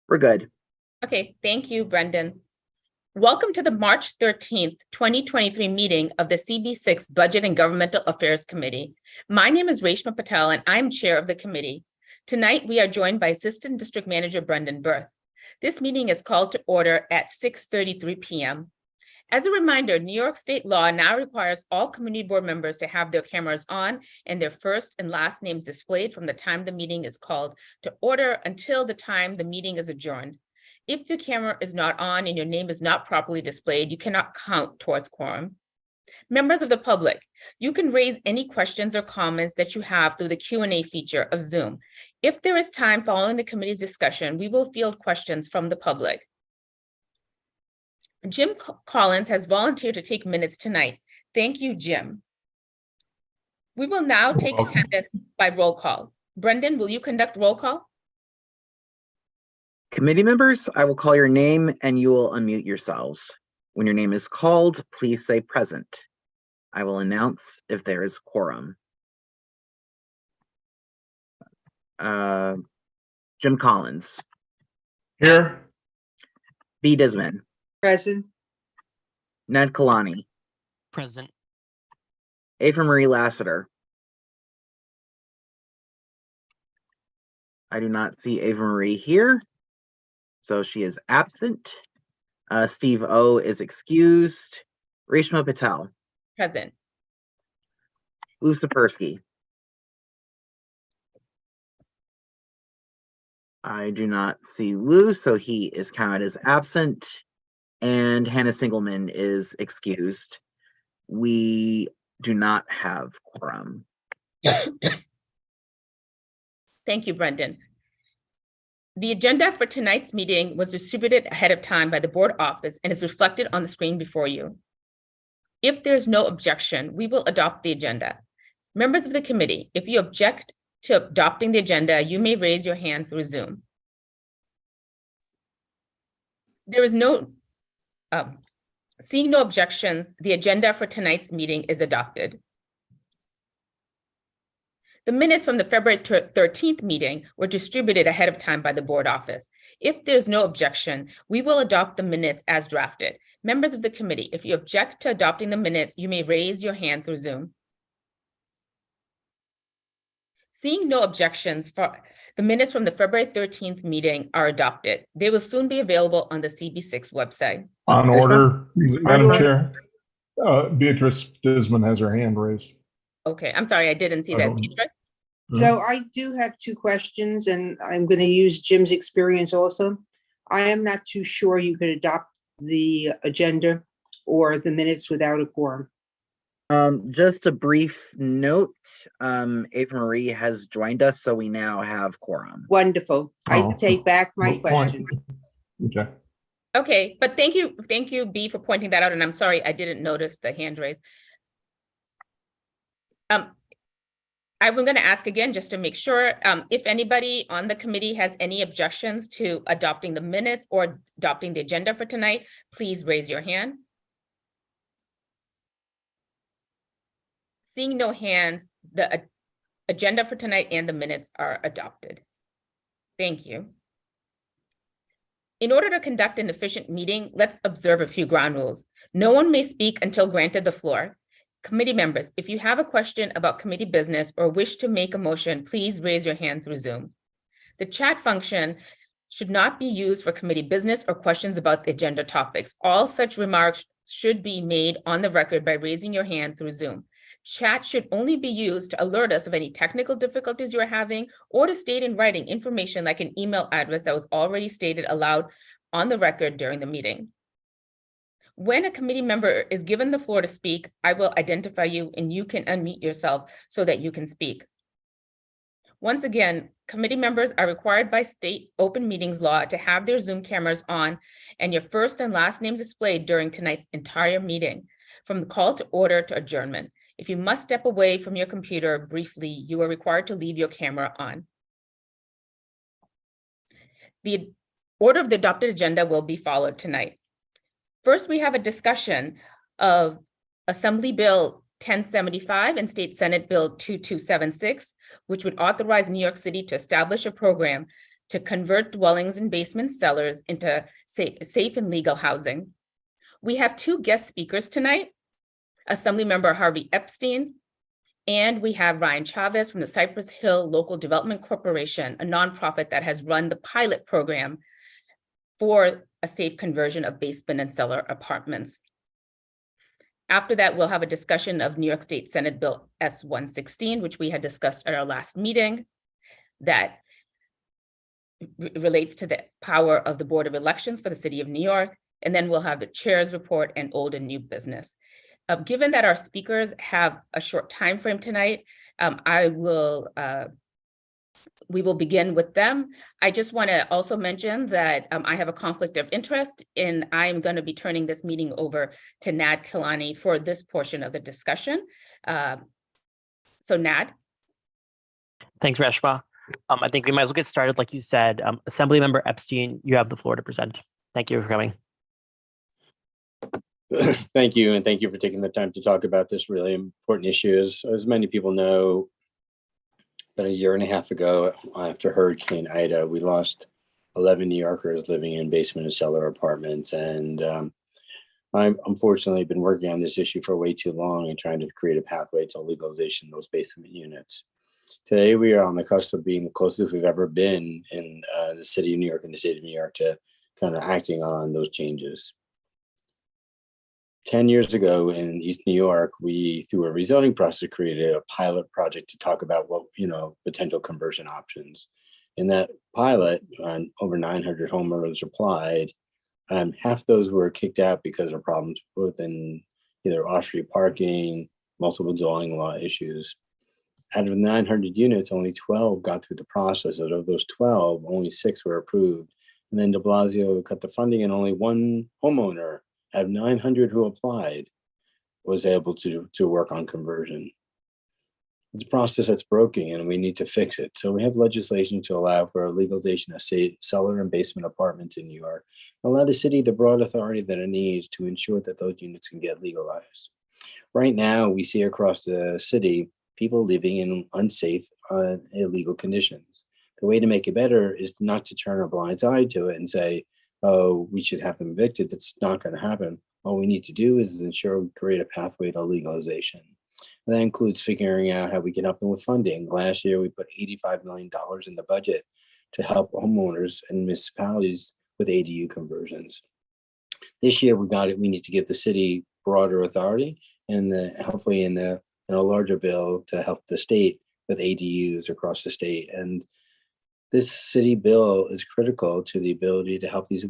We're good. Okay, thank you, Brendan. Welcome to the March 13th, 2023 meeting of the CB6 Budget and Governmental Affairs Committee. My name is Reshma Patel and I'm chair of the committee. Tonight, we are joined by Assistant District Manager Brendan Berth. This meeting is called to order at 6:33 p.m. As a reminder, New York State law now requires all community board members to have their cameras on and their first and last names displayed from the time the meeting is called to order until the time the meeting is adjourned. If your camera is not on and your name is not properly displayed, you cannot count towards quorum. Members of the public, you can raise any questions or comments that you have through the Q&A feature of Zoom. If there is time following the committee's discussion, we will field questions from the public. Jim Collins has volunteered to take minutes tonight. Thank you, Jim. We will now take attendance by roll call. Brendan, will you conduct roll call? Committee members, I will call your name and you will unmute yourselves. When your name is called, please say present. I will announce if there is quorum. Jim Collins. Here. B. Disman. Present. Ned Kalani. Present. Ava Marie Lassiter. I do not see Ava Marie here, so she is absent. Steve O is excused. Reshma Patel. Present. Lou Sapersky. I do not see Lou, so he is counted as absent. And Hannah Singleman is excused. We do not have quorum. Thank you, Brendan. The agenda for tonight's meeting was distributed ahead of time by the board office and is reflected on the screen before you. If there's no objection, we will adopt the agenda. Members of the committee, if you object to adopting the agenda, you may raise your hand through Zoom. There is no, seeing no objections, the agenda for tonight's meeting is adopted. The minutes from the February 13th meeting were distributed ahead of time by the board office. If there's no objection, we will adopt the minutes as drafted. Members of the committee, if you object to adopting the minutes, you may raise your hand through Zoom. Seeing no objections, for the minutes from the February 13th meeting are adopted. They will soon be available on the CB6 website. On order, Madam Chair. Beatrice Disman has her hand raised. Okay, I'm sorry, I didn't see that, Beatrice. So I do have two questions, and I'm going to use Jim's experience also. I am not too sure you could adopt the agenda or the minutes without a quorum. Just a brief note, Ava Marie has joined us, so we now have quorum. Wonderful. I take back my question. Okay. Okay, but thank you, B, for pointing that out, and I'm sorry I didn't notice the hand raise. I'm going to ask again just to make sure if anybody on the committee has any objections to adopting the minutes or adopting the agenda for tonight, please raise your hand. Seeing no hands, the agenda for tonight and the minutes are adopted. Thank you. In order to conduct an efficient meeting, let's observe a few ground rules. No one may speak until granted the floor. Committee members, if you have a question about committee business or wish to make a motion, please raise your hand through Zoom. The chat function should not be used for committee business or questions about the agenda topics. All such remarks should be made on the record by raising your hand through Zoom. Chat should only be used to alert us of any technical difficulties you are having or to state in writing information like an email address that was already stated aloud on the record during the meeting. When a committee member is given the floor to speak, I will identify you and you can unmute yourself so that you can speak. Once again, committee members are required by state open meetings law to have their Zoom cameras on and your first and last name displayed during tonight's entire meeting, from the call to order to adjournment. If you must step away from your computer briefly, you are required to leave your camera on. The order of the adopted agenda will be followed tonight. First, we have a discussion of Assembly Bill 1075 and State Senate Bill 2276, which would authorize New York City to establish a program to convert dwellings and basement cellars into safe and legal housing. We have two guest speakers tonight, Assemblymember Harvey Epstein, and we have Ryan Chavez from the Cypress Hill Local Development Corporation, a nonprofit that has run the pilot program for a safe conversion of basement and cellar apartments. After that, we'll have a discussion of New York State Senate Bill S-116, which we had discussed at our last meeting, that relates to the power of the Board of Elections for the City of New York. And then we'll have the chair's report and old and new business. Given that our speakers have a short time frame tonight, we will begin with them. I just want to also mention that I have a conflict of interest, and I'm going to be turning this meeting over to Nad Kilani for this portion of the discussion. So Nad. Thanks, Reshma. I think we might as well get started. Like you said, Assemblymember Epstein, you have the floor to present. Thank you for coming. Thank you, and thank you for taking the time to talk about this really important issue. As many people know, about a year and a half ago, after Hurricane Ida, we lost 11 New Yorkers living in basement and cellar apartments. And I've unfortunately been working on this issue for way too long and trying to create a pathway to legalization of those basement units. Today, we are on the cusp of being the closest we've ever been in the city of New York and the state of New York to kind of acting on those changes. 10 years ago in East New York, we, through a rezoning process, created a pilot project to talk about what, potential conversion options. In that pilot, over 900 homeowners applied. Half those were kicked out because of problems within either off-street parking, multiple dwelling law issues. Out of 900 units, only 12 got through the process. Out of those 12, only 6 were approved. And then de Blasio cut the funding, and only one homeowner out of 900 who applied was able to work on conversion. It's a process that's broken, and we need to fix it. So we have legislation to allow for a legalization of cellar and basement apartments in New York, allow the city the broad authority that it needs to ensure that those units can get legalized. Right now, we see across the city people living in unsafe, illegal conditions. The way to make it better is not to turn a blind eye to it and say, oh, we should have them evicted. That's not going to happen. All we need to do is ensure we create a pathway to legalization. And that includes figuring out how we can help them with funding. Last year, we put $85 million in the budget to help homeowners and municipalities with ADU conversions. This year, we need to give the city broader authority, and hopefully in a larger bill to help the state with ADUs across the state. And this city bill is critical to the ability to help these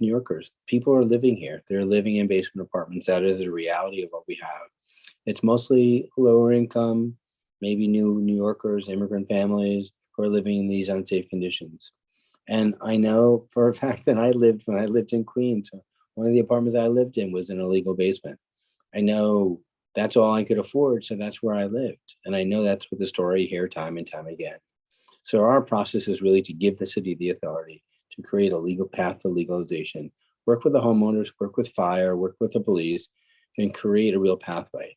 New Yorkers. People are living here. They're living in basement apartments. That is the reality of what we have. It's mostly lower income, maybe new New Yorkers, immigrant families who are living in these unsafe conditions. And I know for a fact that when I lived in Queens, one of the apartments I lived in was an illegal basement. I know that's all I could afford, so that's where I lived. And I know that's what the story here time and time again. So our process is really to give the city the authority to create a legal path to legalization, work with the homeowners, work with fire, work with the police, and create a real pathway.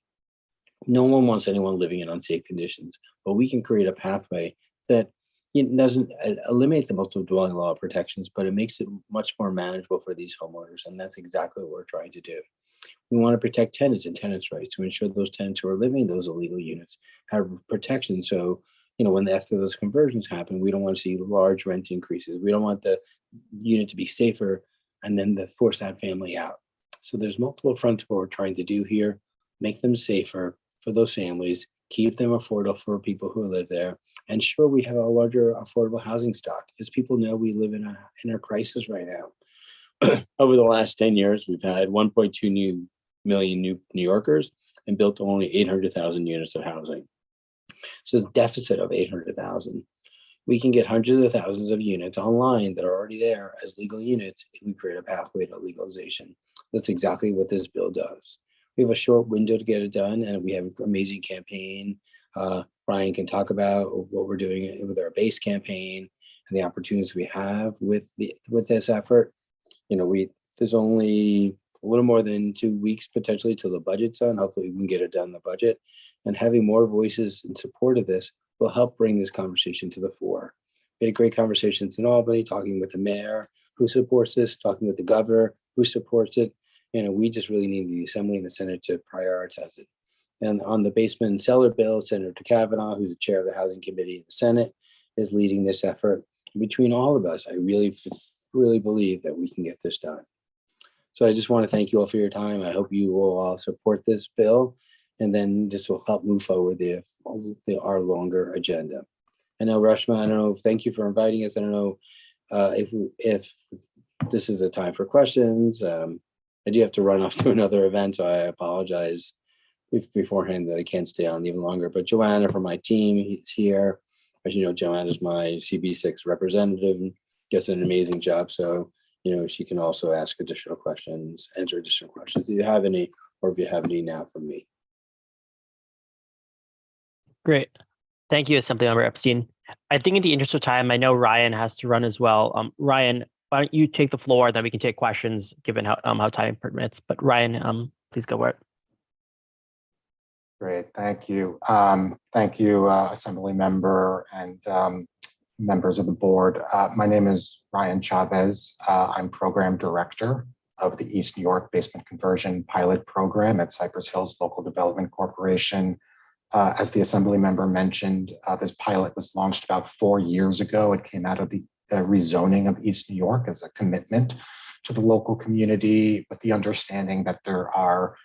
No one wants anyone living in unsafe conditions, but we can create a pathway that doesn't eliminate the multiple dwelling law protections, but it makes it much more manageable for these homeowners. And that's exactly what we're trying to do. We want to protect tenants and tenants' rights to ensure those tenants who are living in those illegal units have protection. So, after those conversions happen, we don't want to see large rent increases. We don't want the unit to be safer and then force that family out. So there's multiple fronts what we're trying to do here, make them safer for those families, keep them affordable for people who live there, and sure we have a larger affordable housing stock. As people know, we live in a crisis right now. Over the last 10 years, we've had 1.2 million new New Yorkers and built only 800,000 units of housing. So it's a deficit of 800,000. We can get hundreds of thousands of units online that are already there as legal units if we create a pathway to legalization. That's exactly what this bill does. We have a short window to get it done, and we have an amazing campaign. Ryan can talk about what we're doing with our base campaign and the opportunities we have with this effort. There's only a little more than 2 weeks potentially till the budget's done. Hopefully we can get it done in the budget. And having more voices in support of this will help bring this conversation to the fore. We had great conversations in Albany, talking with the mayor who supports this, talking with the governor who supports it. We just really need the Assembly and the Senate to prioritize it. And on the basement and cellar bill, Senator Kavanaugh, who's the chair of the Housing Committee in the Senate, is leading this effort. Between all of us, I really believe that we can get this done. So I just want to thank you all for your time. I hope you will all support this bill, and then this will help move forward our longer agenda. I know, Reshma, I don't know, thank you for inviting us. I don't know if this is the time for questions. I do have to run off to another event, so I apologize beforehand that I can't stay on even longer. But Joanna from my team is here. As you know, Joanna is my CB6 representative and does an amazing job. So, she can also ask additional questions, answer additional questions if you have any, or if you have any now from me. Great. Thank you, Assemblymember Epstein. I think in the interest of time, I know Ryan has to run as well. Ryan, why don't you take the floor, then we can take questions given how time permits. But Ryan, please go for it. Great, thank you. Thank you, Assembly Member and members of the board. My name is Ryan Chavez. I'm Program Director of the East New York Basement Conversion Pilot Program at Cypress Hills Local Development Corporation. As the Assembly Member mentioned, this pilot was launched about 4 years ago. It came out of the rezoning of East New York as a commitment to the local community, with the understanding that there are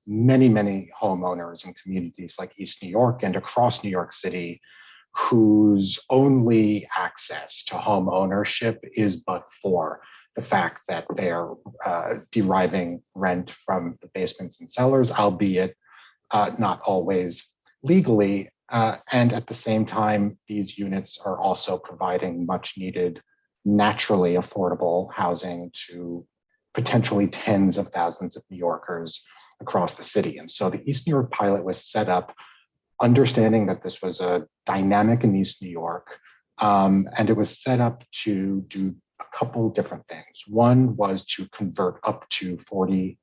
many homeowners and communities like East New York and across New York City whose only access to home ownership is but for the fact that they're deriving rent from the basements and cellars, albeit not always legally. And at the same time, these units are also providing much needed, naturally affordable housing to potentially tens of thousands of New Yorkers across the city. And so the East New York pilot was set up understanding that this was a dynamic in East New York. And it was set up to do a couple different things. One was to convert up to 40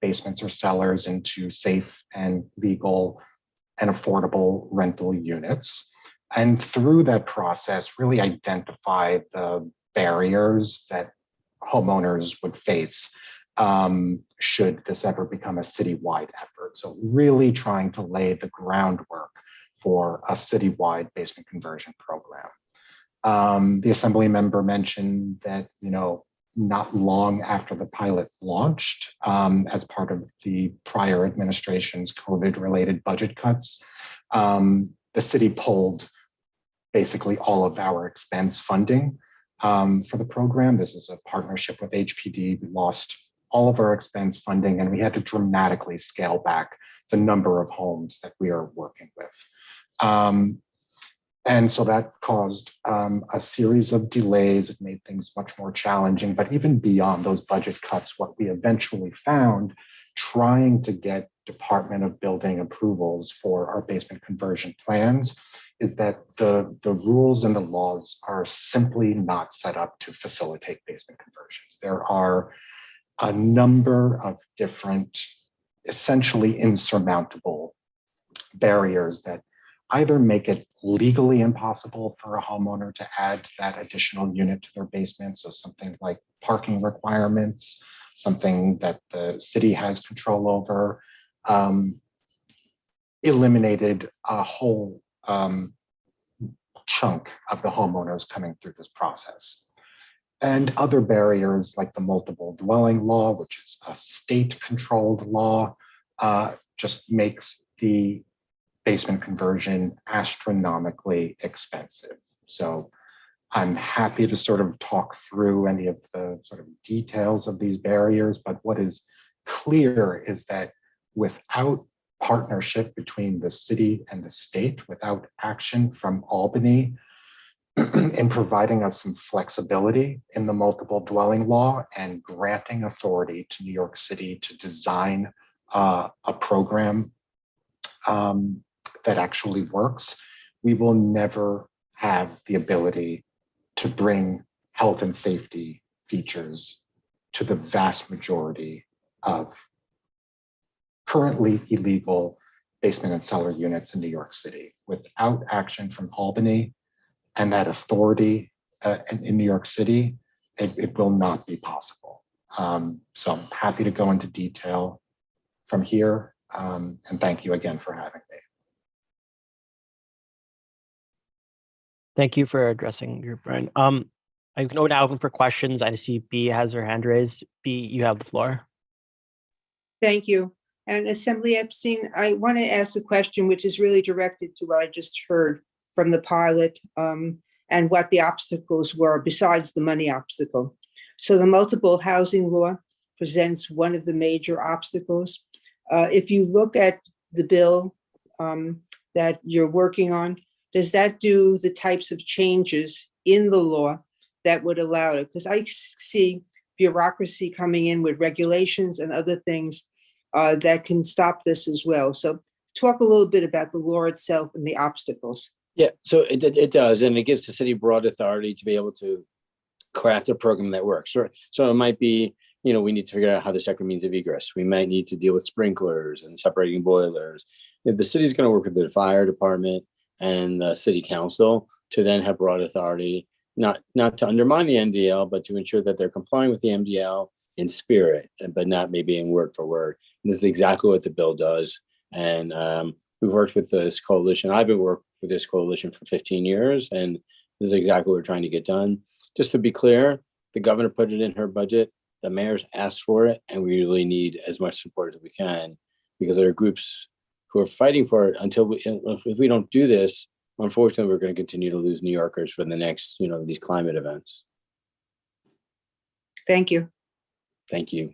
basements or cellars into safe and legal and affordable rental units. And through that process, really identify the barriers that homeowners would face should this ever become a citywide effort. So really trying to lay the groundwork for a citywide basement conversion program. The Assembly Member mentioned that, not long after the pilot launched, as part of the prior administration's COVID-related budget cuts, the city pulled basically all of our expense funding for the program. This is a partnership with HPD. We lost all of our expense funding, and we had to dramatically scale back the number of homes that we are working with. And so that caused a series of delays. It made things much more challenging. But even beyond those budget cuts, what we eventually found, trying to get Department of Building approvals for our basement conversion plans, is that the rules and the laws are simply not set up to facilitate basement conversions. There are a number of different, essentially insurmountable barriers that either make it legally impossible for a homeowner to add that additional unit to their basement, so something like parking requirements, something that the city has control over, eliminated a whole chunk of the homeowners coming through this process. And other barriers like the multiple dwelling law, which is a state-controlled law, just makes the basement conversion astronomically expensive. So I'm happy to sort of talk through any of the sort of details of these barriers, but what is clear is that without partnership between the city and the state, without action from Albany in providing us some flexibility in the multiple dwelling law and granting authority to New York City to design a program that actually works, we will never have the ability to bring health and safety features to the vast majority of currently illegal basement and cellar units in New York City. Without action from Albany, and that authority in New York City, it will not be possible. So I'm happy to go into detail from here. And thank you again for having me. Thank you for addressing your Brian. I can now open for questions. I see B has her hand raised. B, you have the floor. Thank you. And Assembly Epstein, I want to ask a question which is really directed to what I just heard from the pilot and what the obstacles were besides the money obstacle. So the multiple housing law presents one of the major obstacles. If you look at the bill that you're working on, does that do the types of changes in the law that would allow it? Because I see bureaucracy coming in with regulations and other things that can stop this as well. So talk a little bit about the law itself and the obstacles. Yeah, so it does, and it gives the city broad authority to be able to craft a program that works. So it might be, we need to figure out how the second means of egress. We might need to deal with sprinklers and separating boilers. If the city's going to work with the fire department and the city council to then have broad authority, not to undermine the MDL, but to ensure that they're complying with the MDL in spirit, but not maybe in word for word. And this is exactly what the bill does. And we've worked with this coalition. I've been working with this coalition for 15 years, and this is exactly what we're trying to get done. Just to be clear, the governor put it in her budget, the mayor's asked for it, and we really need as much support as we can, because there are groups who are fighting for it if we don't do this, unfortunately, we're going to continue to lose New Yorkers for the next, these climate events. Thank you. Thank you.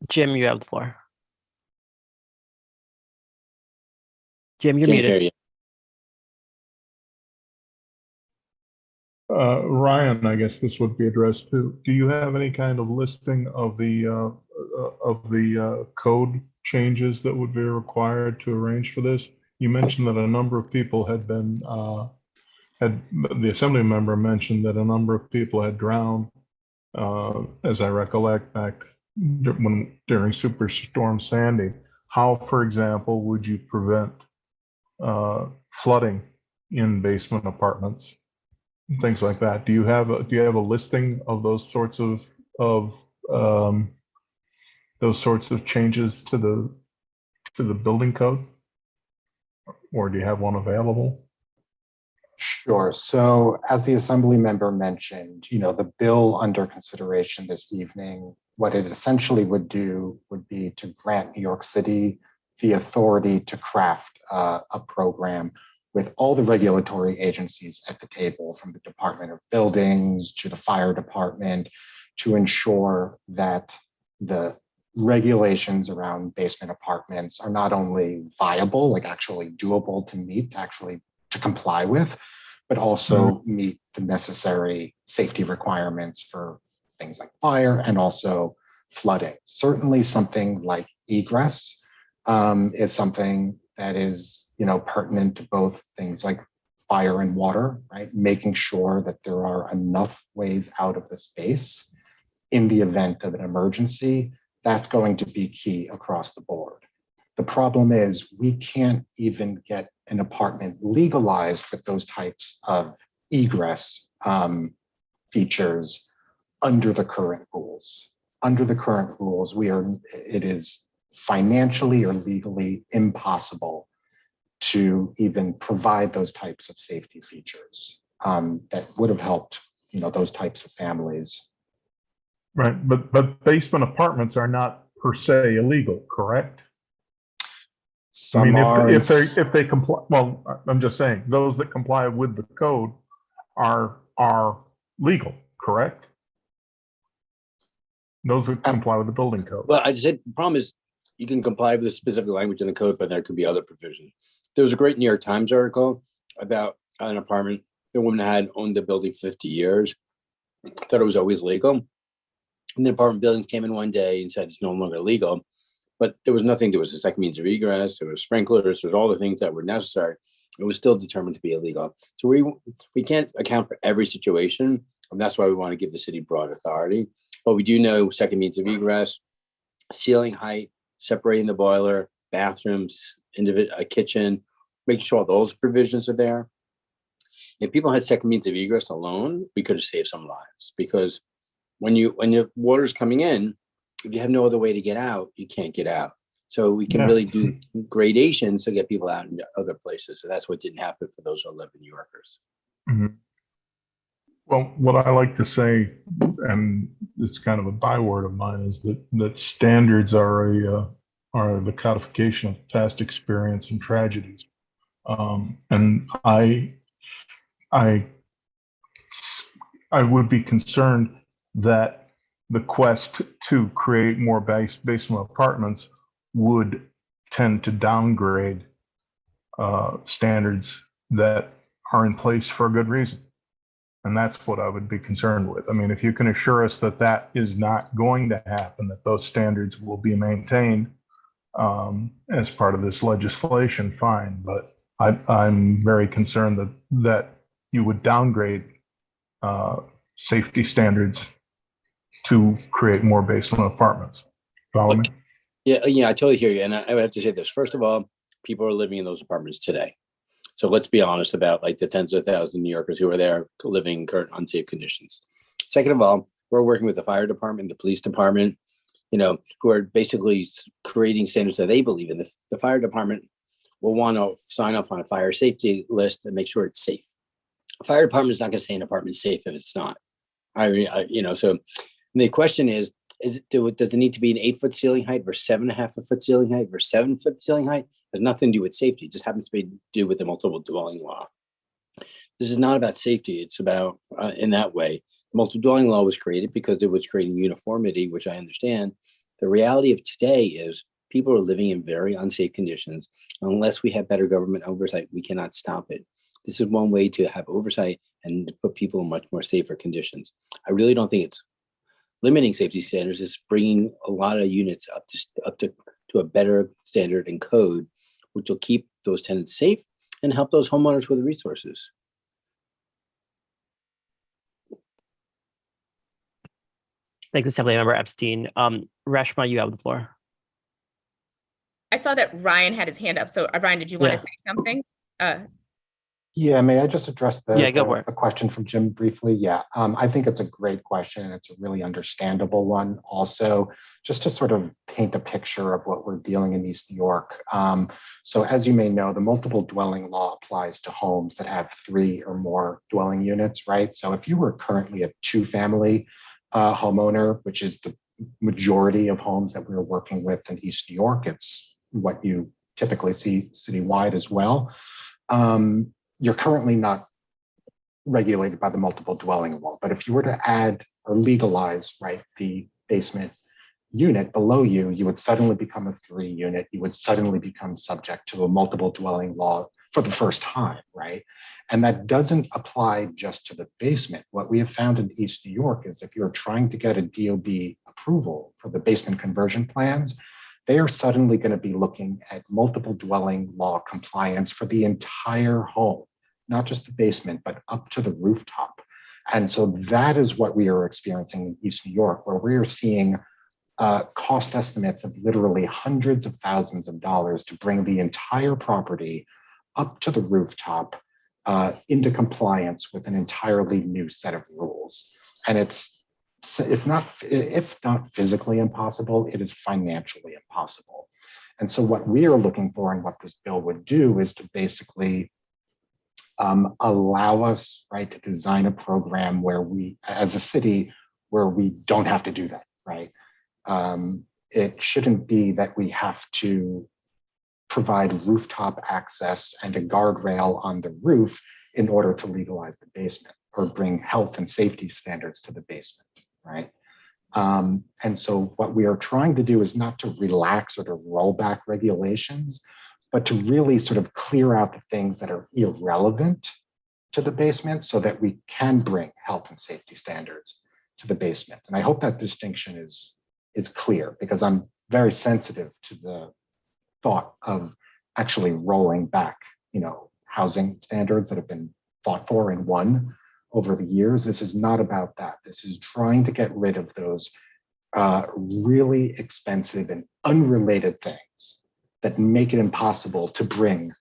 Jim, you have the floor. Jim, you're Can't muted. hear you. Ryan, I guess this would be addressed to. Do you have any kind of listing of the code changes that would be required to arrange for this? You mentioned that a number of people had been the assembly member mentioned that a number of people had drowned, as I recollect, back during Superstorm Sandy. How, for example, would you prevent flooding in basement apartments? Things like that. Do you have a listing of those sorts of changes to the building code, or do you have one available? Sure. So as the assembly member mentioned, the bill under consideration this evening, what it essentially would do would be to grant New York City the authority to craft a program with all the regulatory agencies at the table, from the Department of Buildings to the fire department, to ensure that the regulations around basement apartments are not only viable, like actually doable to meet, to comply with, but also meet the necessary safety requirements for things like fire and also flooding. Certainly something like egress is something that is, pertinent to both things like fire and water, right? Making sure that there are enough ways out of the space in the event of an emergency. That's going to be key across the board. The problem is we can't even get an apartment legalized with those types of egress features under the current rules. Under the current rules, it is financially or legally impossible to even provide those types of safety features that would have helped, those types of families. Right, but basement apartments are not per se illegal, correct? I mean, if they comply, well, I'm just saying, those that comply with the code are legal, correct? Those that comply with the building code. Well, I just said the problem is you can comply with the specific language in the code, but there could be other provisions. There was a great New York Times article about an apartment. The woman had owned the building 50 years, thought it was always legal. And the apartment building came in one day and said it's no longer legal. But there was nothing. There was a second means of egress. There was sprinklers. There's all the things that were necessary. It was still determined to be illegal. So we can't account for every situation, and that's why we want to give the city broad authority. But we do know second means of egress, ceiling height, separating the boiler, bathrooms, a kitchen, making sure all those provisions are there. If people had second means of egress alone, we could have saved some lives, because when the water's coming in, if you have no other way to get out, you can't get out. So we can Yeah. really do gradations to get people out in other places. So that's what didn't happen for those 11 New Yorkers. Mhm. Well, what I like to say, and it's kind of a byword of mine, is that standards are the codification of past experience and tragedies. And I would be concerned that the quest to create more basement apartments would tend to downgrade standards that are in place for a good reason. And that's what I would be concerned with. I mean, if you can assure us that that is not going to happen, that those standards will be maintained as part of this legislation, fine. But I'm very concerned that you would downgrade safety standards to create more basement apartments. Follow me? Yeah, I totally hear you. And I would have to say this. First of all, people are living in those apartments today. So let's be honest about like the tens of thousands of New Yorkers who are there living in current unsafe conditions. Second of all, we're working with the fire department, the police department, who are basically creating standards that they believe in. The fire department will want to sign off on a fire safety list and make sure it's safe. A fire department is not going to say an apartment is safe if it's not. So the question is does it need to be an 8-foot ceiling height versus 7.5-foot ceiling height versus 7-foot ceiling height? It has nothing to do with safety. It just happens to be to do with the multiple dwelling law. This is not about safety. It's about, in that way, the multiple dwelling law was created because it was creating uniformity, which I understand. The reality of today is people are living in very unsafe conditions. Unless we have better government oversight, we cannot stop it. This is one way to have oversight and to put people in much more safer conditions. I really don't think it's limiting safety standards. It's bringing a lot of units up to a better standard and code, which will keep those tenants safe and help those homeowners with resources. Thanks, Assemblymember Epstein. Reshma, you have the floor. I saw that Ryan had his hand up. So Ryan, did you want to Yeah. say something? Yeah, may I just address Yeah, go for it. the question from Jim briefly? Yeah, I think it's a great question. It's a really understandable one. Also, just to sort of paint a picture of what we're dealing in East New York. So as you may know, the multiple dwelling law applies to homes that have 3 or more dwelling units, right? So if you were currently a 2-family homeowner, which is the majority of homes that we're working with in East New York, it's what you typically see citywide as well. You're currently not regulated by the multiple dwelling law. But if you were to add or legalize, right, the basement unit below you, you would suddenly become a 3-unit. You would suddenly become subject to a multiple dwelling law for the first time, right? And that doesn't apply just to the basement. What we have found in East New York is if you're trying to get a DOB approval for the basement conversion plans, they are suddenly going to be looking at multiple dwelling law compliance for the entire home, not just the basement, but up to the rooftop. And so that is what we are experiencing in East New York, where we are seeing cost estimates of literally hundreds of thousands of dollars to bring the entire property up to the rooftop into compliance with an entirely new set of rules. And if not physically impossible, it is financially impossible. And so what we are looking for and what this bill would do is to basically allow us, right, to design a program where we, as a city, where we don't have to do that, right? It shouldn't be that we have to provide rooftop access and a guardrail on the roof in order to legalize the basement or bring health and safety standards to the basement, right? And so what we are trying to do is not to relax or to roll back regulations, but to really sort of clear out the things that are irrelevant to the basement so that we can bring health and safety standards to the basement. And I hope that distinction is clear, because I'm very sensitive to the thought of actually rolling back, housing standards that have been fought for and won over the years. This is not about that. This is trying to get rid of those really expensive and unrelated things that make it impossible to bring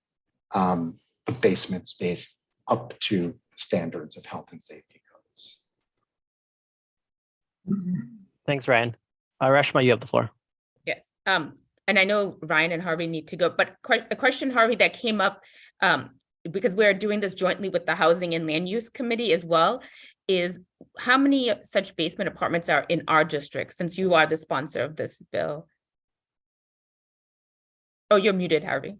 the basement space up to standards of health and safety codes. Thanks, Ryan. Reshma, you have the floor. Yes. And I know Ryan and Harvey need to go, but a question, Harvey, that came up because we're doing this jointly with the Housing and Land Use Committee as well, is how many such basement apartments are in our district, since you are the sponsor of this bill? Oh, you're muted, Harvey.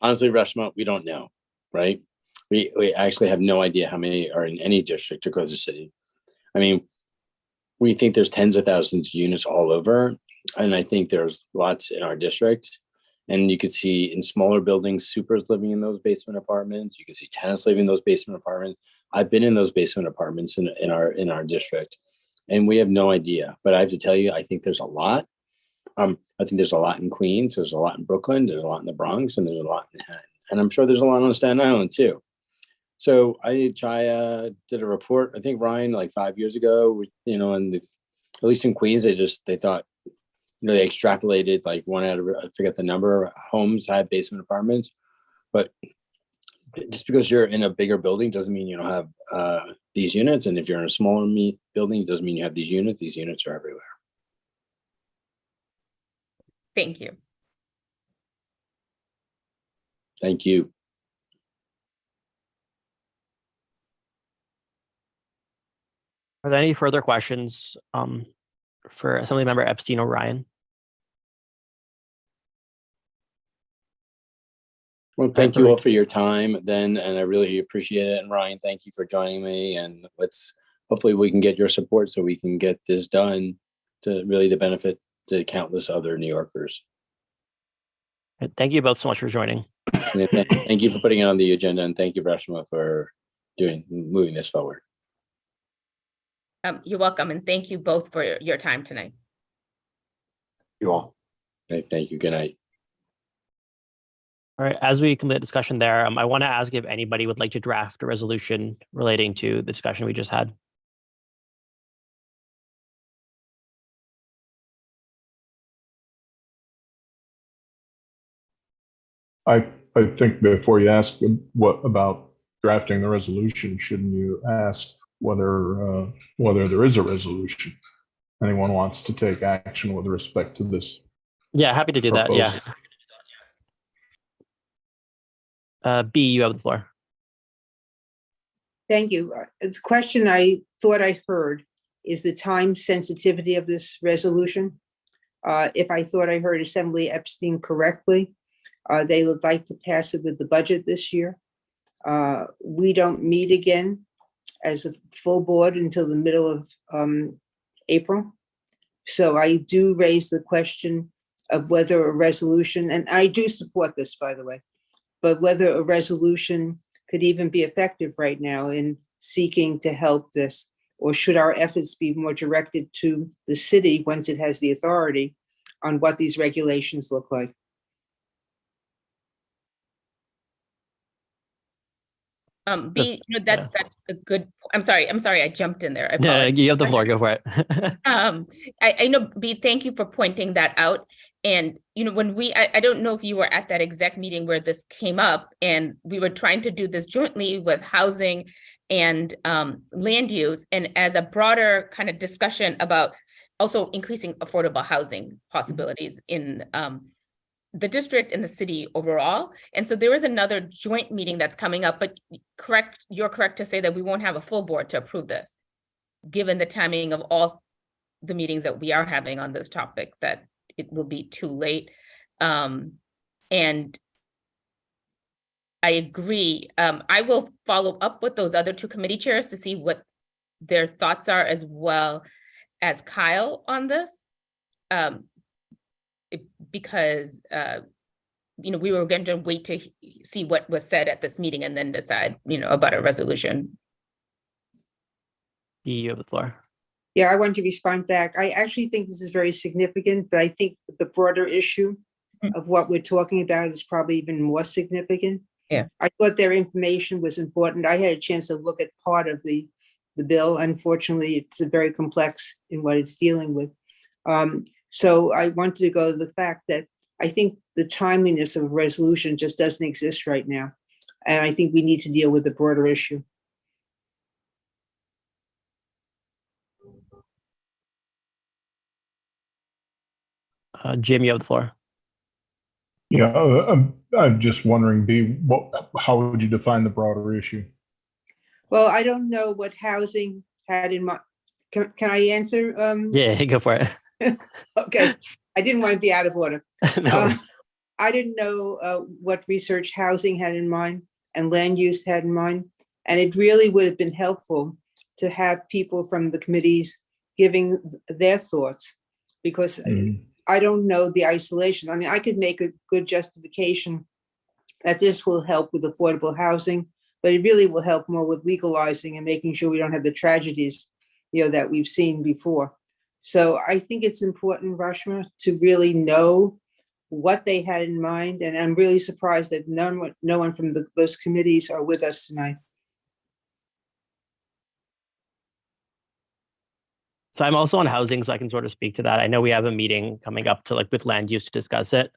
Honestly, Reshma, we don't know, right? We actually have no idea how many are in any district across the city. I mean, we think there's tens of thousands of units all over, and I think there's lots in our district. And you could see in smaller buildings, supers living in those basement apartments. You can see tenants living in those basement apartments. I've been in those basement apartments in our district, and we have no idea. But I have to tell you, I think there's a lot. I think there's a lot in Queens, there's a lot in Brooklyn, there's a lot in the Bronx, and there's a lot in Manhattan. And I'm sure there's a lot on Staten Island too. So I did a report, I think, Ryan, like 5 years ago, you know, and at least in Queens, they thought, you know, they extrapolated like one out of, I forget the number, homes had basement apartments. But just because you're in a bigger building doesn't mean you don't have these units. And if you're in a smaller building, it doesn't mean you have these units. These units are everywhere. Thank you. Thank you. Are there any further questions for Assemblymember Epstein or Ryan? Well, thank you all for your time then, and I really appreciate it. And Ryan, thank you for joining me. And hopefully we can get your support so we can get this done to really the benefit to countless other New Yorkers. Thank you both so much for joining. And thank you for putting it on the agenda, and thank you, Reshma, for moving this forward. You're welcome, and thank you both for your time tonight. You all. Thank you. Good night. All right, as we complete the discussion there, I want to ask if anybody would like to draft a resolution relating to the discussion we just had. I think before you ask what about drafting the resolution, shouldn't you ask whether there is a resolution? Anyone wants to take action with respect to this? Yeah, happy to do that. Yeah. B, you have the floor. Thank you. It's a question I thought I heard is the time sensitivity of this resolution. If I thought I heard Assembly Epstein correctly, they would like to pass it with the budget this year. We don't meet again as a full board until the middle of April. So I do raise the question of whether a resolution, and I do support this, by the way, but whether a resolution could even be effective right now in seeking to help this, or should our efforts be more directed to the city once it has the authority on what these regulations look like? B, you know, that's a good, I'm sorry, I jumped in there. Yeah, you have the floor, go for it. I know, B, thank you for pointing that out. And, you know, when I don't know if you were at that exec meeting where this came up, and we were trying to do this jointly with housing and land use, and as a broader kind of discussion about also increasing affordable housing possibilities in the district and the city overall. And so there is another joint meeting that's coming up, but you're correct to say that we won't have a full board to approve this, given the timing of all the meetings that we are having on this topic, that it will be too late. And I agree. I will follow up with those other two committee chairs to see what their thoughts are, as well as Kyle on this. Because you know, we were going to wait to see what was said at this meeting and then decide, you know, about a resolution. You have the floor. Yeah, I want to respond back. I actually think this is very significant, but I think the broader issue of what we're talking about is probably even more significant. Yeah, I thought their information was important. I had a chance to look at part of the bill. Unfortunately, it's very complex in what it's dealing with. So I wanted to go to the fact that I think the timeliness of a resolution just doesn't exist right now. And I think we need to deal with the broader issue. Jim, you have the floor. Yeah, I'm just wondering, how would you define the broader issue? Well, I don't know what housing had in mind. Can I answer? Yeah, go for it. Okay, I didn't want to be out of order. No worries. I didn't know what research housing had in mind and land use had in mind. And it really would have been helpful to have people from the committees giving their thoughts, because I don't know the isolation. I mean, I could make a good justification that this will help with affordable housing, but it really will help more with legalizing and making sure we don't have the tragedies, that we've seen before. So I think it's important, Rashma, to really know what they had in mind. And I'm really surprised that no one from those committees are with us tonight. So I'm also on housing, so I can sort of speak to that. I know we have a meeting coming up with land use to discuss it.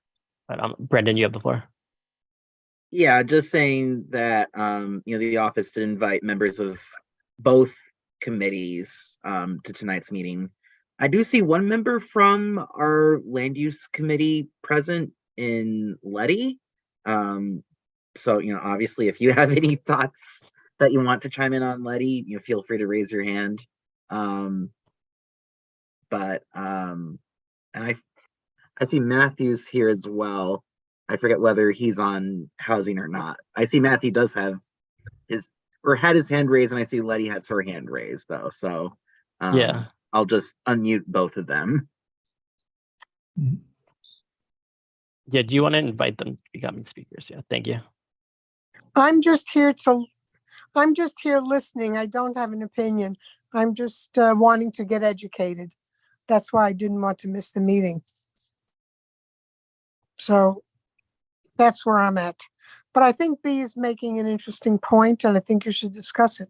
But Brendan, you have the floor. Yeah, just saying that the office did invite members of both committees to tonight's meeting. I do see one member from our land use committee present in Letty. So obviously, if you have any thoughts that you want to chime in on Letty, feel free to raise your hand. And I see Matthew's here as well. I forget whether he's on housing or not. I see Matthew does have had his hand raised, and I see Letty has her hand raised though. So Yeah. I'll just unmute both of them. Yeah, do you want to invite them to become speakers? Yeah, thank you. I'm just here listening. I don't have an opinion. I'm just wanting to get educated. That's why I didn't want to miss the meeting. So that's where I'm at. But I think B is making an interesting point, and I think you should discuss it.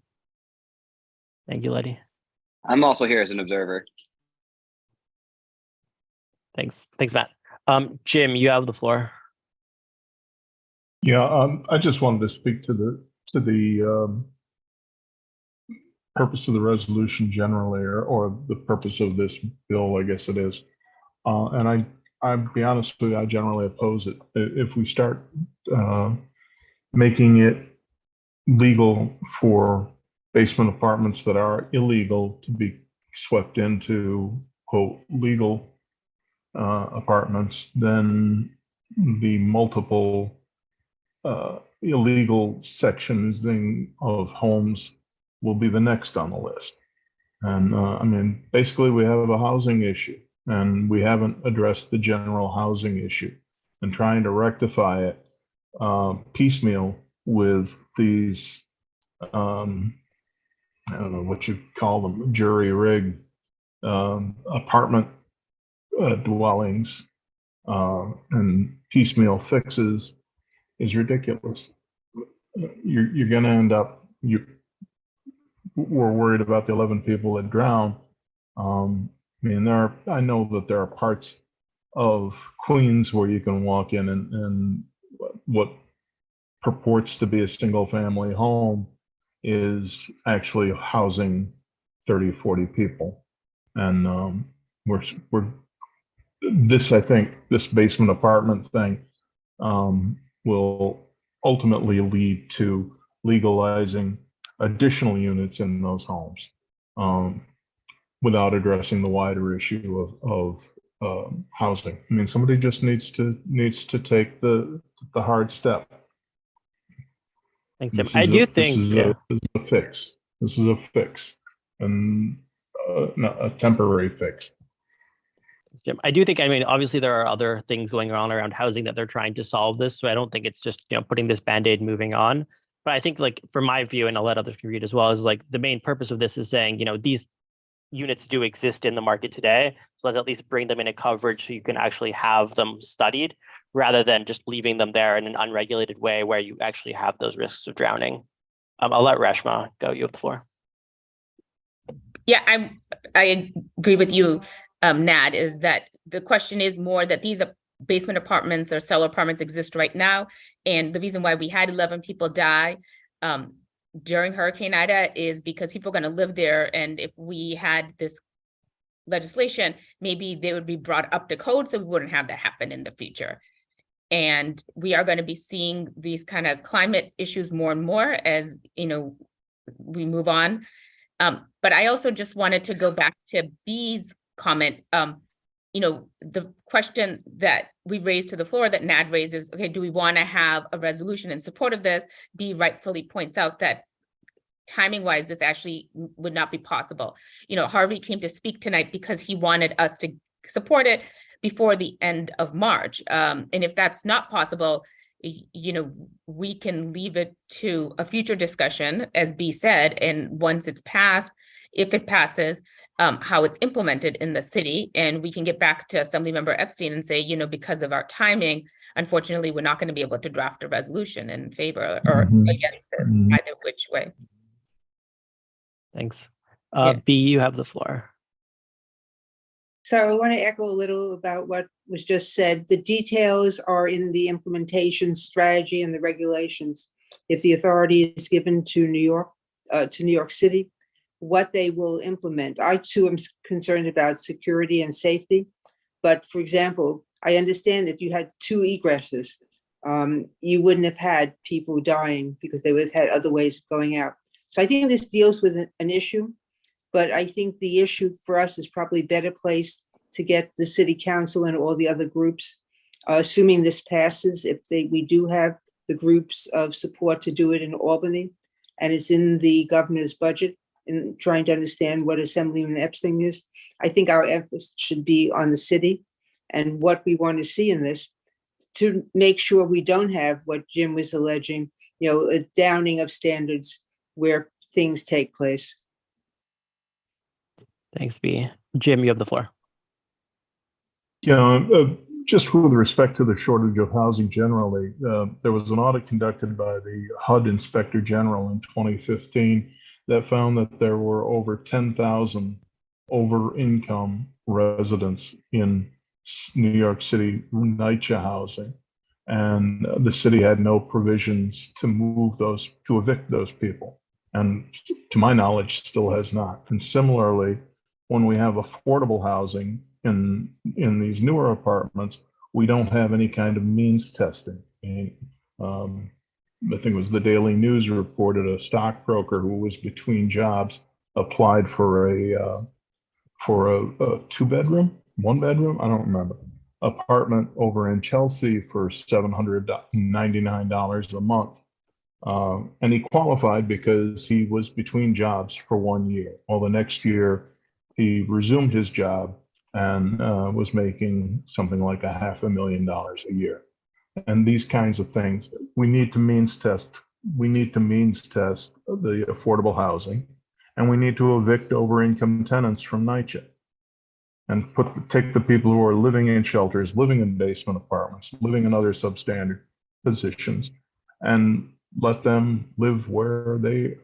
Thank you, Letty. I'm also here as an observer. Thanks, Matt. Jim, you have the floor. Yeah, I just wanted to speak to the purpose of the resolution generally, or the purpose of this bill, I guess it is. And I'll be honest with you, I generally oppose it. If we start making it legal for basement apartments that are illegal to be swept into, quote, legal apartments, then the multiple illegal sections of homes will be the next on the list. And I mean, basically we have a housing issue, and we haven't addressed the general housing issue, and trying to rectify it piecemeal with these I don't know what you call them, jury rig apartment dwellings and piecemeal fixes is ridiculous. You're going to end up, we're worried about the 11 people that drowned. I mean, I know that there are parts of Queens where you can walk in and what purports to be a single family home is actually housing 30, 40 people. And I think this basement apartment thing will ultimately lead to legalizing additional units in those homes without addressing the wider issue of housing. I mean, somebody just needs to take the hard step. Thanks, Jim. I do think this is a fix. This is a fix, and not a temporary fix. Jim, I do think, I mean, obviously there are other things going on around housing that they're trying to solve this. So I don't think it's just, putting this Band-Aid moving on. But I think, like, from my view, and I'll let others read as well, is like the main purpose of this is saying, these units do exist in the market today. So let's at least bring them into coverage so you can actually have them studied, rather than just leaving them there in an unregulated way where you actually have those risks of drowning. I'll let Reshma go. You have the floor. Yeah, I agree with you, Nad, is that the question is more that these basement apartments or cellar apartments exist right now. And the reason why we had 11 people die during Hurricane Ida is because people are going to live there. And if we had this legislation, maybe they would be brought up to code so we wouldn't have that happen in the future. And we are going to be seeing these kind of climate issues more and more as, you know, we move on. But I also just wanted to go back to B's comment. You know, the question that we raised to the floor that Nad raises, okay, do we want to have a resolution in support of this? B rightfully points out that timing wise, this actually would not be possible. You know, Harvey came to speak tonight because he wanted us to support it before the end of March. And if that's not possible, you know, we can leave it to a future discussion, as B said, and once it's passed, if it passes, how it's implemented in the city, and we can get back to Assemblymember Epstein and say, you know, because of our timing, unfortunately, we're not going to be able to draft a resolution in favor or against this, either which way. Thanks. Yeah. B, you have the floor. So I want to echo a little about what was just said. The details are in the implementation strategy and the regulations. If the authority is given to New York City, what they will implement. I too am concerned about security and safety. But for example, I understand if you had 2 egresses, you wouldn't have had people dying because they would have had other ways of going out. So I think this deals with an issue. But I think the issue for us is probably better placed to get the city council and all the other groups, assuming this passes, if we do have the groups of support to do it in Albany, and it's in the governor's budget, in trying to understand what Assemblyman Epstein is. I think our emphasis should be on the city and what we want to see in this to make sure we don't have what Jim was alleging, you know, a downing of standards where things take place. Thanks, B. Jim, you have the floor. Yeah, just with respect to the shortage of housing generally, there was an audit conducted by the HUD Inspector General in 2015 that found that there were over 10,000 over-income residents in New York City NYCHA housing, and the city had no provisions to evict those people, and to my knowledge, still has not. And similarly, when we have affordable housing in these newer apartments, we don't have any kind of means testing. I think it was the Daily News reported a stockbroker who was between jobs applied for a 2-bedroom, 1-bedroom, I don't remember, apartment over in Chelsea for $799 a month. And he qualified because he was between jobs for 1 year. Well, the next year he resumed his job and was making something like $500,000 a year. And these kinds of things, we need to means test. We need to means test the affordable housing, and we need to evict over-income tenants from NYCHA, and take the people who are living in shelters, living in basement apartments, living in other substandard positions, and let them live where they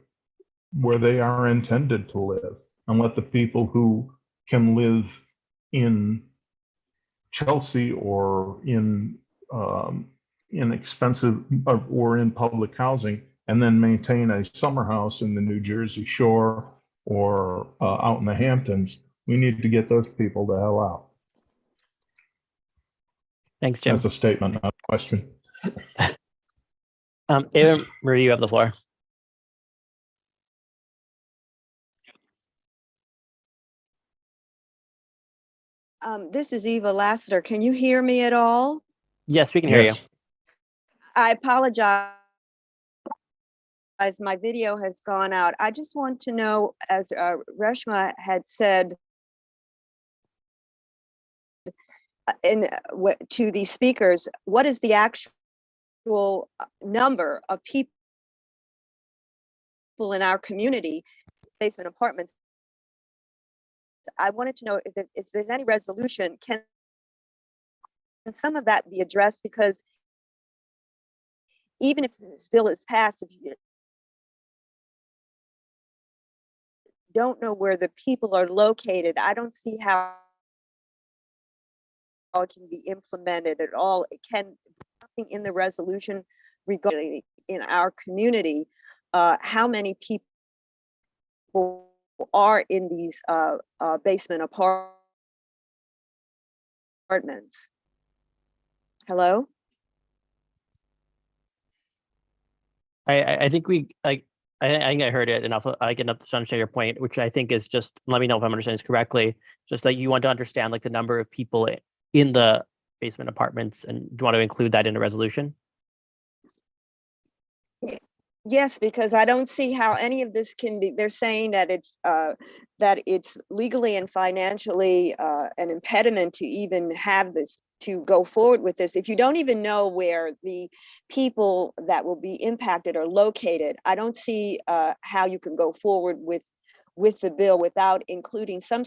are intended to live, and let the people who can live in Chelsea or in expensive or in public housing, and then maintain a summer house in the New Jersey Shore or out in the Hamptons. We need to get those people the hell out. Thanks, Jim. That's a statement, not a question. Ava Marie, you have the floor. This is Eva Lassiter. Can you hear me at all? Yes, we can hear you. I apologize. My video has gone out. I just want to know, as Reshma had said to the speakers, what is the actual number of people in our community, basement apartments? I wanted to know if there's any resolution, can some of that be addressed? Because even if this bill is passed, if you don't know where the people are located, I don't see how it can be implemented at all. It can be in the resolution regarding in our community, how many people are in these basement apartments. apartments. Hello? I think we like I think I heard it enough. I get enough to understand your point, which I think is just, let me know if I'm understanding this correctly. Just that you want to understand like the number of people in the basement apartments, and do you want to include that in a resolution? Yes, because I don't see how any of this can be, they're saying that it's legally and financially an impediment to even have this, to go forward with this. If you don't even know where the people that will be impacted are located, I don't see how you can go forward with the bill without including some,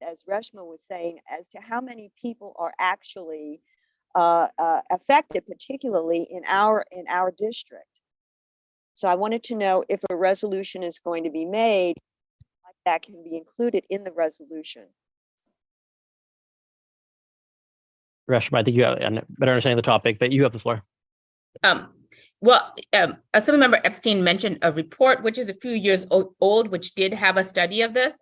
as Reshma was saying, as to how many people are actually affected, particularly in our district. So I wanted to know if a resolution is going to be made, that can be included in the resolution. Reshma, I think you have a better understanding of the topic, but you have the floor. Assemblymember Epstein mentioned a report, which is a few years old, which did have a study of this.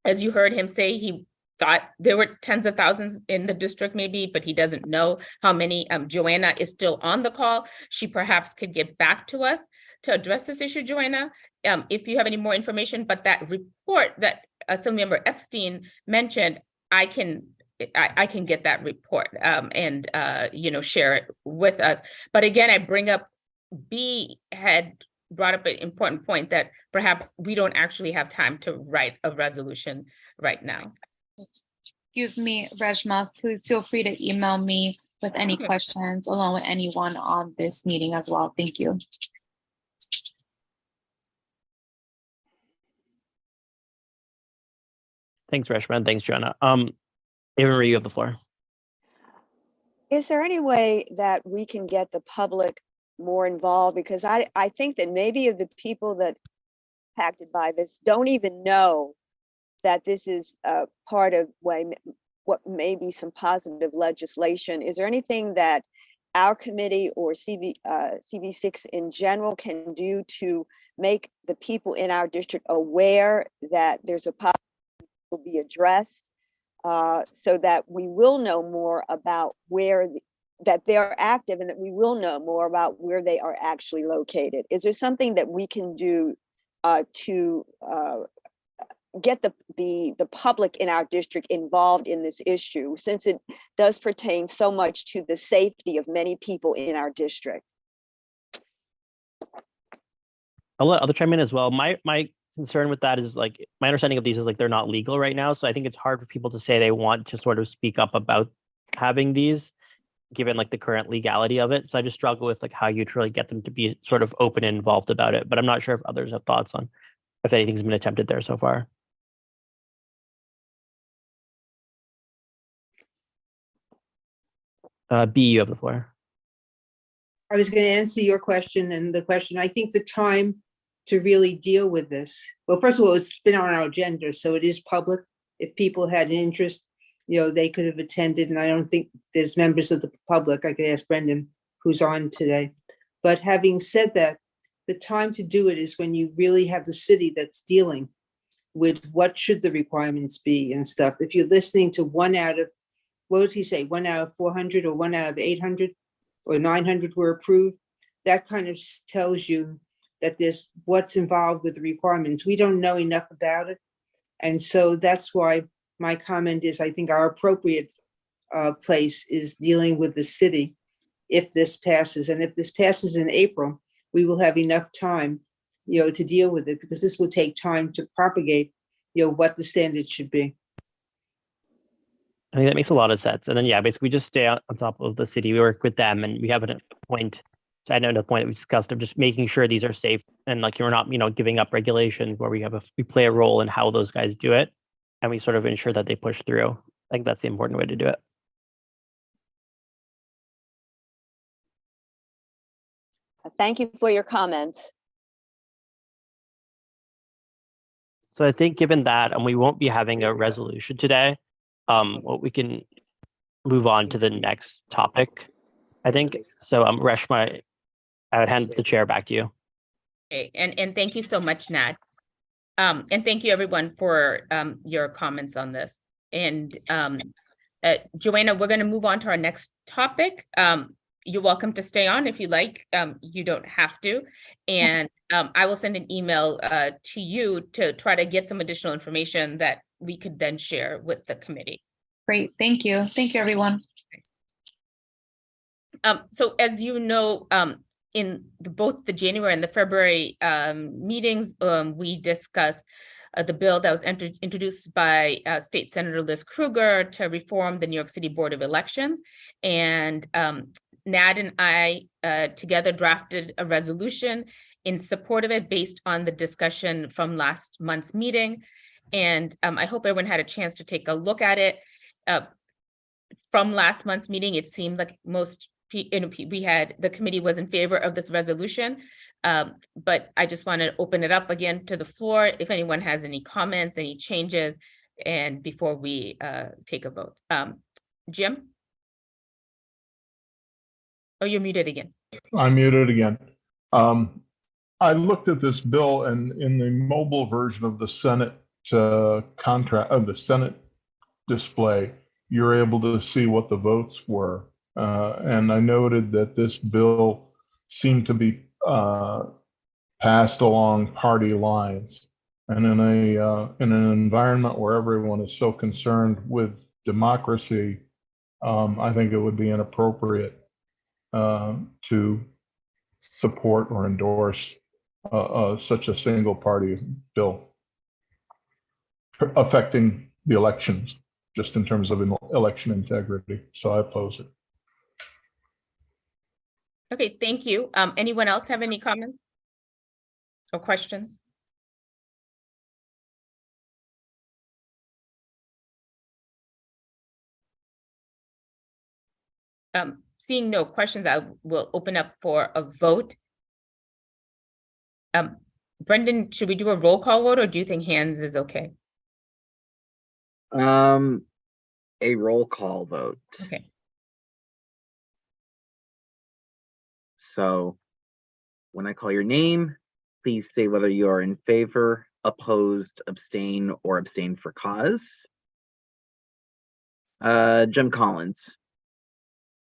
As you heard him say, he thought there were tens of thousands in the district maybe, but he doesn't know how many. Joanna is still on the call. She perhaps could get back to us to address this issue, Joanna, if you have any more information. But that report that Assemblymember Epstein mentioned, I can get that report and share it with us. But again, I bring up, B had brought up an important point that perhaps we don't actually have time to write a resolution right now. Excuse me, Reshma, please feel free to email me with any questions along with anyone on this meeting as well. Thank you. Thanks, Reshma, and thanks, Joanna. Ava Marie, you have the floor. Is there any way that we can get the public more involved? Because I think that maybe of the people that are impacted by this don't even know that this is part of what may be some positive legislation. Is there anything that our committee or CV6 in general can do to make the people in our district aware that there's a possibility will be addressed, so that we will know more about where that they're active, and that we will know more about where they are actually located? Is there something that we can do to get the public in our district involved in this issue, since it does pertain so much to the safety of many people in our district? I'll let other chime in as well. My concern with that is, like, my understanding of these is like they're not legal right now. So I think it's hard for people to say they want to sort of speak up about having these, given like the current legality of it. So I just struggle with like how you truly get them to be sort of open and involved about it. But I'm not sure if others have thoughts on if anything's been attempted there so far. B, you have the floor. I was going to answer your question and the question. I think the time to really deal with this, well, first of all, it's been on our agenda, so it is public. If people had an interest, they could have attended, and I don't think there's members of the public. I could ask Brendan, who's on today. But having said that, the time to do it is when you really have the city that's dealing with what should the requirements be and stuff. If you're listening to one out of, what would he say, 1 out of 400 or 1 out of 800 or 900 were approved, that kind of tells you that there's what's involved with the requirements. We don't know enough about it. And so that's why my comment is, I think our appropriate place is dealing with the city if this passes. And if this passes in April, we will have enough time, to deal with it, because this will take time to propagate, what the standards should be. I think that makes a lot of sense. And then, yeah, basically we just stay on top of the city. We work with them, and we have a point. So I know the point that we discussed of just making sure these are safe, and like you're not, giving up regulations where we play a role in how those guys do it, and we sort of ensure that they push through. I think that's the important way to do it. Thank you for your comments. So I think given that, and we won't be having a resolution today, we can move on to the next topic, I think. So Reshma, I would hand the chair back to you. Okay, and thank you so much, Nad. And thank you everyone for your comments on this. And Joanna, we're going to move on to our next topic. You're welcome to stay on if you like. You don't have to. And I will send an email to you to try to get some additional information that we could then share with the committee. Great, thank you. Thank you, everyone. So as you know, in both the January and the February meetings, we discussed the bill that was introduced by State Senator Liz Krueger to reform the New York City Board of Elections. And Nad and I together drafted a resolution in support of it based on the discussion from last month's meeting. And I hope everyone had a chance to take a look at it. From last month's meeting, it seemed like the committee was in favor of this resolution. But I just want to open it up again to the floor if anyone has any comments, any changes, and before we take a vote. Jim? Oh, you're muted again. I'm muted again. I looked at this bill, and in the mobile version of the Senate the Senate display, you're able to see what the votes were. And I noted that this bill seemed to be passed along party lines. And in an environment where everyone is so concerned with democracy, I think it would be inappropriate to support or endorse such a single party bill affecting the elections, just in terms of election integrity. So I oppose it. Okay, thank you. Anyone else have any comments or questions? Seeing no questions, I will open up for a vote. Brendan, should we do a roll call vote, or do you think hands is okay? A roll call vote. Okay. So when I call your name, please say whether you are in favor, opposed, abstain, or abstain for cause. Jim Collins.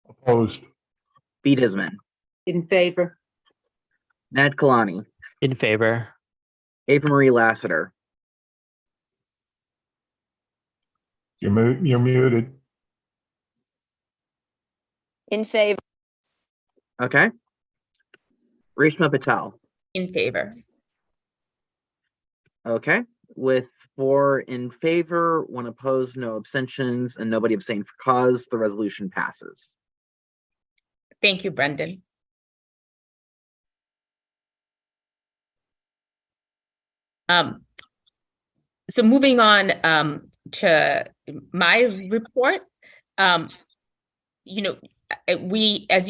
Opposed. B. Disman. In favor. Nad Kalani. In favor. Ava Marie Lassiter. You're muted. In favor. Okay. Reshma Patel. In favor. Okay. With 4 in favor, 1 opposed, no abstentions, and nobody abstained for cause, the resolution passes. Thank you, Brendan. So moving on to my report, as you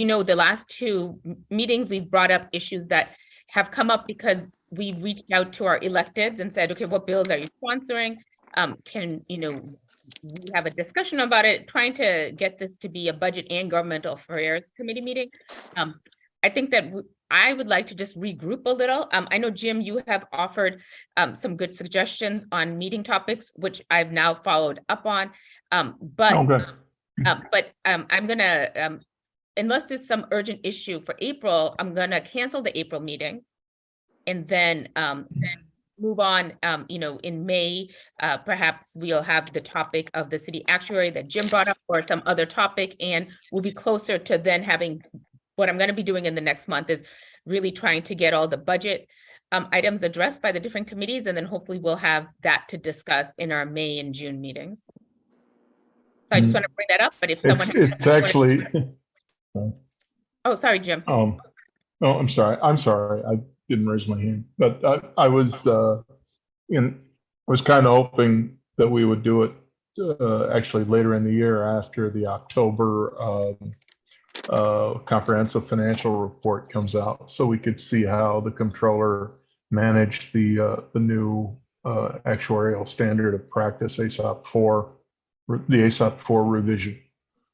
know, the last 2 meetings, we've brought up issues that have come up because we reached out to our electeds and said, okay, what bills are you sponsoring? We have a discussion about it, trying to get this to be a budget and governmental affairs committee meeting. I think that I would like to just regroup a little. I know, Jim, you have offered some good suggestions on meeting topics, which I've now followed up on. But I'm gonna, unless there's some urgent issue for April, I'm gonna cancel the April meeting and then move on. In May, perhaps we'll have the topic of the city actuary that Jim brought up, or some other topic, and we'll be closer to then having. What I'm going to be doing in the next month is really trying to get all the budget items addressed by the different committees, and then hopefully we'll have that to discuss in our May and June meetings. So I just want to bring that up, but if someone it's actually. Oh, sorry, Jim. No, I'm sorry. I didn't raise my hand, but I was kind of hoping that we would do it actually later in the year, after the October comprehensive financial report comes out, so we could see how the controller managed the new actuarial standard of practice, ASOP 4, the ASOP 4 revision,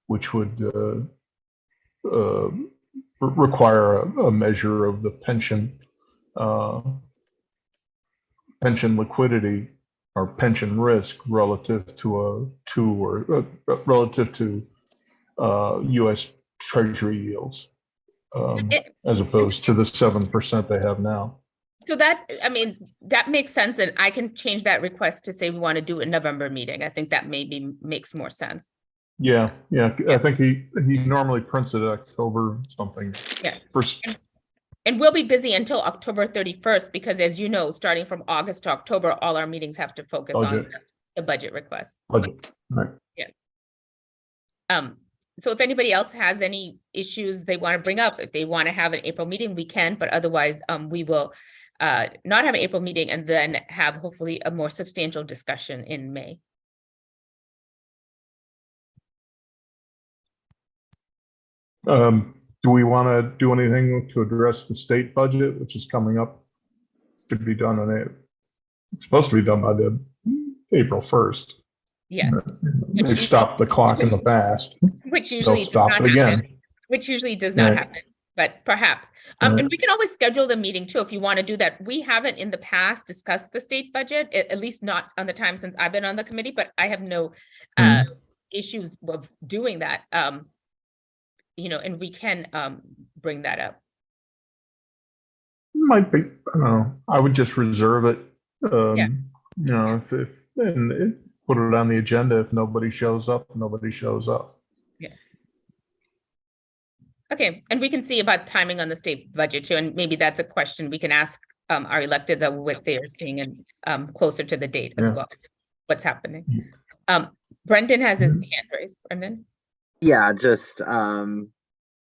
which would require a measure of the pension liquidity our pension risk relative to relative to U.S. Treasury yields, as opposed to the 7% they have now. So that, I mean, that makes sense, and I can change that request to say we want to do a November meeting. I think that maybe makes more sense. Yeah. I think he normally prints it October something. Yeah. First. And we'll be busy until October 31st, because as you know, starting from August to October, all our meetings have to focus on the budget request. Budget, right. Yeah. So if anybody else has any issues they want to bring up, if they want to have an April meeting, we can, but otherwise, we will not have an April meeting and then have hopefully a more substantial discussion in May. Do we want to do anything to address the state budget, which is coming up? Should be done it's supposed to be done by the April 1st. Yes. They've stopped the clock in the past. Which usually They'll stop it again. Which usually does not happen, but perhaps. Right. And we can always schedule the meeting too, if you want to do that. We haven't in the past discussed the state budget, at least not on the time since I've been on the committee, but I have no issues of doing that. You know, and we can bring that up. Might be, I don't know. I would just reserve it. You know, if put it on the agenda. If nobody shows up, nobody shows up. Yeah. Okay, and we can see about timing on the state budget too, and maybe that's a question we can ask our electeds of what they are seeing and closer to the date as well. What's happening? Brendan has his hand raised. Brendan. Yeah, just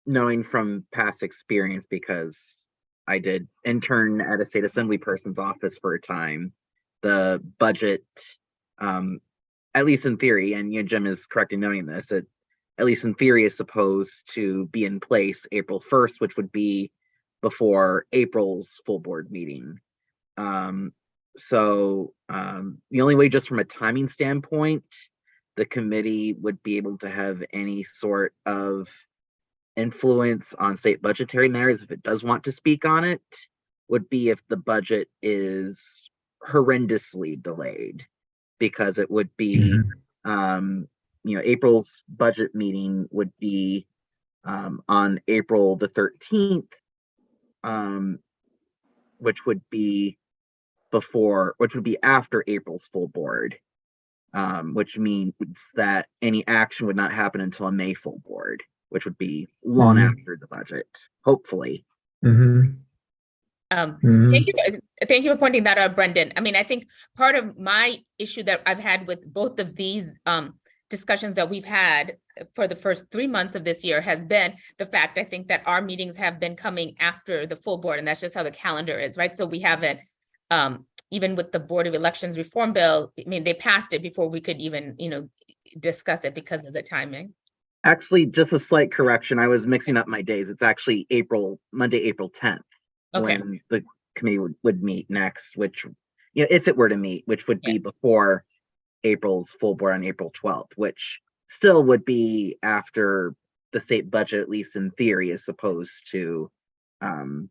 knowing from past experience, because I did intern at a state assembly person's office for a time, the budget, at least in theory, and Jim is correct in noting this, at least in theory, is supposed to be in place April 1st, which would be before April's full board meeting. So the only way, just from a timing standpoint, the committee would be able to have any sort of influence on state budgetary matters, if it does want to speak on it, would be if the budget is horrendously delayed, because it would be, April's budget meeting would be on April the 13th, which would be after April's full board. Which means that any action would not happen until a May full board, which would be long after the budget, hopefully. Thank you for pointing that out, Brendan. I mean, I think part of my issue that I've had with both of these discussions that we've had for the first 3 months of this year has been the fact, I think, that our meetings have been coming after the full board, and that's just how the calendar is, right? So we haven't, even with the Board of Elections reform bill, I mean, they passed it before we could even, discuss it because of the timing. Actually, just a slight correction. I was mixing up my days. It's actually Monday, April 10th, when the committee would meet next, which, if it were to meet, which would be before April's full board on April 12th, which still would be after the state budget, at least in theory, is supposed to come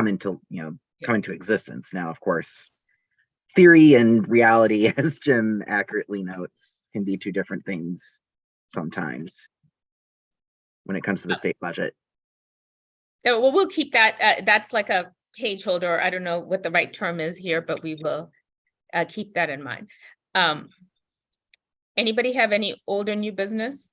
into existence. Now, of course, theory and reality, as Jim accurately notes, can be two different things sometimes when it comes to the state budget. So, well, we'll keep that. That's like a page holder. I don't know what the right term is here, but we will keep that in mind. Anybody have any old or new business?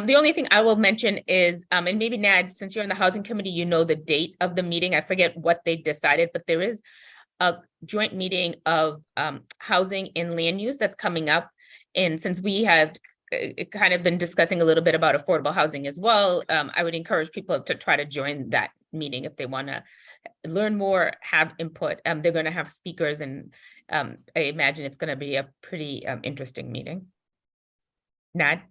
The only thing I will mention is, and maybe Nad, since you're in the housing committee, you know the date of the meeting. I forget what they decided, but there is a joint meeting of housing and land use that's coming up. And since we have kind of been discussing a little bit about affordable housing as well, I would encourage people to try to join that meeting if they want to learn more, have input. They're going to have speakers, and I imagine it's going to be a pretty interesting meeting. Nad?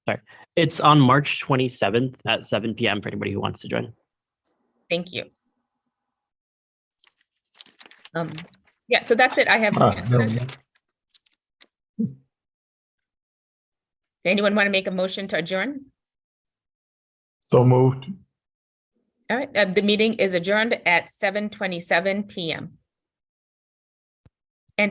Sorry. It's on March 27th at 7 p.m. for anybody who wants to join. Thank you. Yeah, so that's it. I have. Anyone want to make a motion to adjourn? So moved. All right, the meeting is adjourned at 7:27 PM.